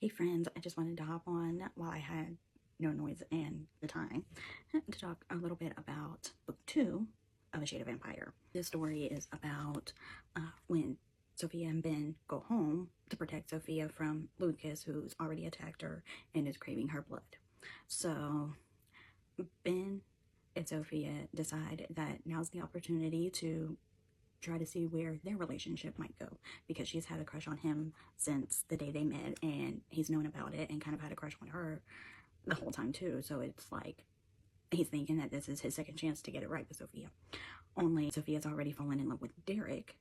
Hey friends, I just wanted to hop on while I had no noise and the time to talk a little bit about book 2 of A Shade of Vampire. This story is about when Sophia and Ben go home to protect Sophia from Lucas, who's already attacked her and is craving her blood. So Ben and Sophia decide that now's the opportunity to try to see where their relationship might go, because she's had a crush on him since the day they met, and he's known about it and kind of had a crush on her the whole time too. So it's like he's thinking that this is his second chance to get it right with Sophia. Only Sophia's already fallen in love with Derek,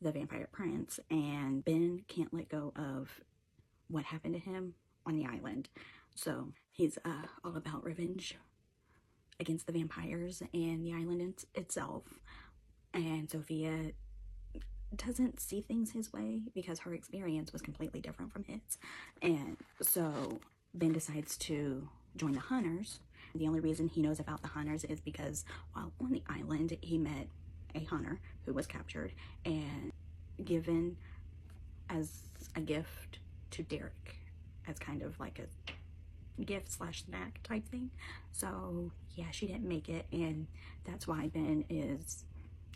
the vampire prince, and Ben can't let go of what happened to him on the island. So he's all about revenge against the vampires and the island itself. And Sophia doesn't see things his way because her experience was completely different from his. And so Ben decides to join the hunters. The only reason he knows about the hunters is because while on the island, he met a hunter who was captured and given as a gift to Derek, as kind of like a gift slash snack type thing. So yeah, she didn't make it, and that's why Ben is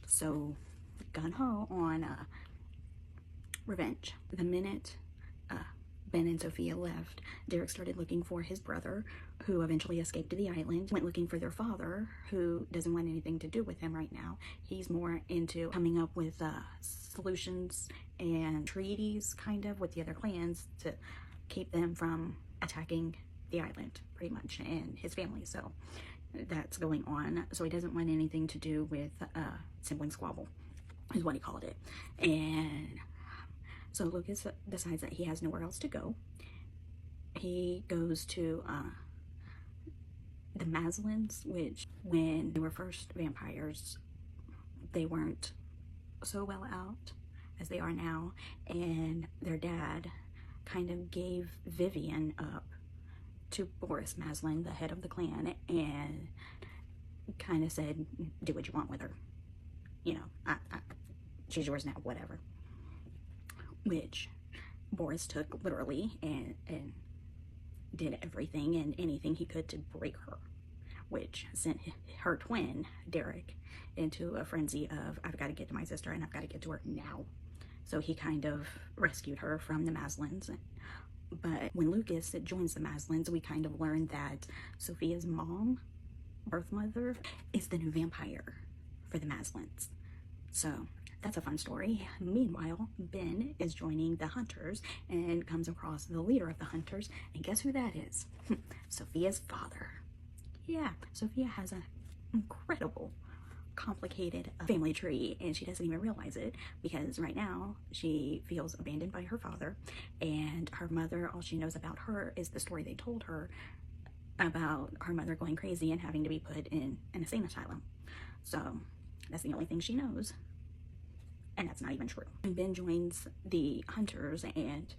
so gun-ho on revenge. The minute Ben and Sophia left, Derek started looking for his brother, who eventually escaped to the island, went looking for their father, who doesn't want anything to do with him right now. He's more into coming up with solutions and treaties kind of with the other clans to keep them from attacking the island pretty much, and his family. So that's going on. So he doesn't want anything to do with sibling squabble is what he called it. And so Lucas decides that he has nowhere else to go. He goes to the Maslins, which when they were first vampires, they weren't so well out as they are now, and their dad kind of gave Vivian up to Forrest Maslin, the head of the clan, and kind of said, do what you want with her. You know, she's yours now, whatever. Which Boris took literally and did everything and anything he could to break her, which sent her twin, Derek, into a frenzy of, I've got to get to my sister and I've got to get to her now. So he kind of rescued her from the Maslins. But when Lucas joins the Maslins, we kind of learned that Sophia's mom, birth mother, is the new vampire for the Maslins. So that's a fun story. Meanwhile, Ben is joining the hunters and comes across the leader of the hunters. And guess who that is? Sophia's father. Yeah, Sophia has an incredible complicated family tree, and she doesn't even realize it, because right now she feels abandoned by her father, and her mother, all she knows about her is the story they told her about her mother going crazy and having to be put in an insane asylum. So that's the only thing she knows, and that's not even true. And Ben joins the hunters and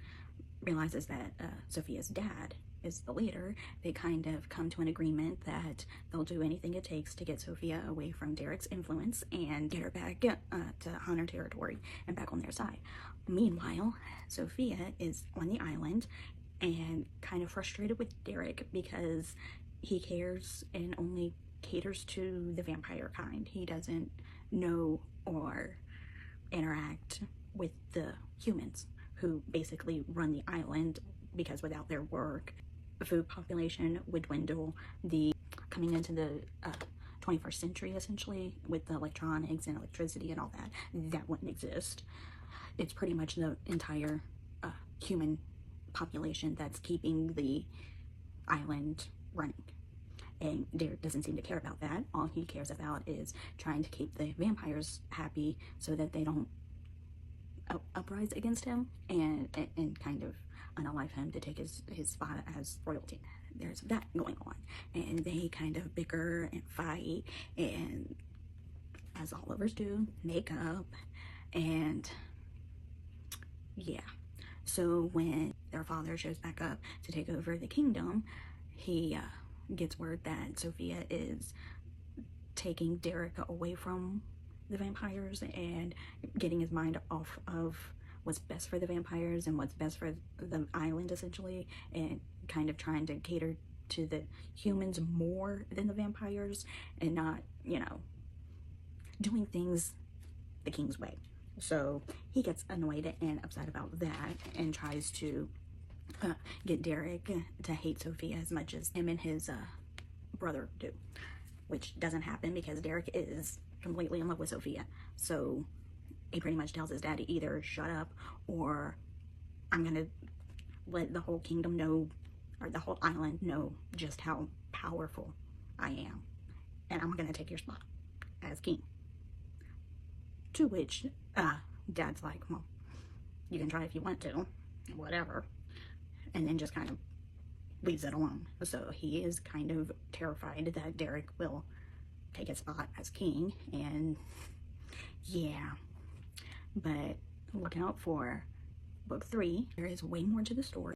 realizes that Sophia's dad is the leader. They kind of come to an agreement that they'll do anything it takes to get Sophia away from Derek's influence and get her back to Hunter territory and back on their side. Meanwhile, Sophia is on the island and kind of frustrated with Derek because he cares and only caters to the vampire kind. He doesn't know or interact with the humans who basically run the island, because without their work, the food population would dwindle. The coming into the 21st century, essentially, with the electronics and electricity and all that, that wouldn't exist. It's pretty much the entire human population that's keeping the island running. And Derek doesn't seem to care about that. All he cares about is trying to keep the vampires happy so that they don't uprise against him and kind of unalive him to take his spot as royalty. There's that going on, and they kind of bicker and fight, and as all lovers do, make up. And yeah, so when their father shows back up to take over the kingdom, he gets word that Sophia is taking Derek away from the vampires and getting his mind off of what's best for the vampires and what's best for the island, essentially, and kind of trying to cater to the humans more than the vampires, and not, you know, doing things the king's way. So he gets annoyed and upset about that and tries to get Derek to hate Sophia as much as him and his brother do, which doesn't happen because Derek is completely in love with Sophia. So he pretty much tells his dad to either shut up, or I'm gonna let the whole kingdom know, or the whole island know, just how powerful I am, and I'm gonna take your spot as king. To which dad's like, well, you can try if you want to, whatever, and then just kind of leaves it alone. So he is kind of terrified that Derek will take his spot as king, and yeah. But look out for book 3. There is way more to the story.